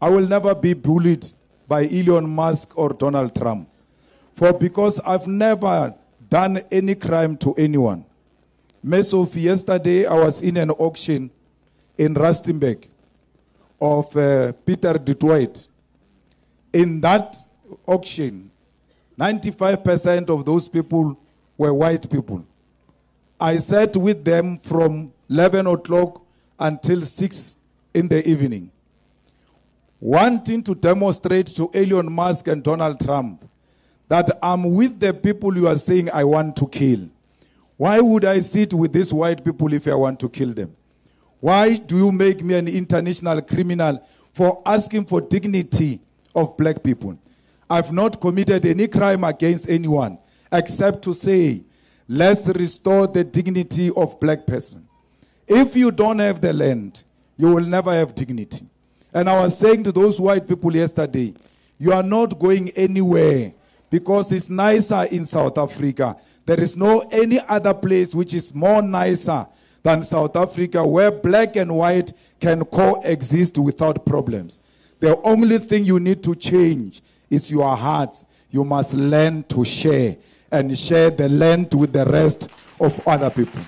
I will never be bullied by Elon Musk or Donald Trump. Because I've never done any crime to anyone. Of yesterday, I was in an auction in Rustenburg of Peter du Toit. In that auction, 95% of those people were white people. I sat with them from 11 o'clock until 6 in the evening, wanting to demonstrate to Elon Musk and Donald Trump that I'm with the people you are saying I want to kill. Why would I sit with these white people if I want to kill them? Why do you make me an international criminal for asking for dignity of black people? I've not committed any crime against anyone except to say, let's restore the dignity of black person. If you don't have the land, you will never have dignity. And I was saying to those white people yesterday, you are not going anywhere because it's nicer in South Africa. There is no any other place which is more nicer than South Africa, where black and white can coexist without problems. The only thing you need to change is your hearts. You must learn to share and share the land with the rest of other people.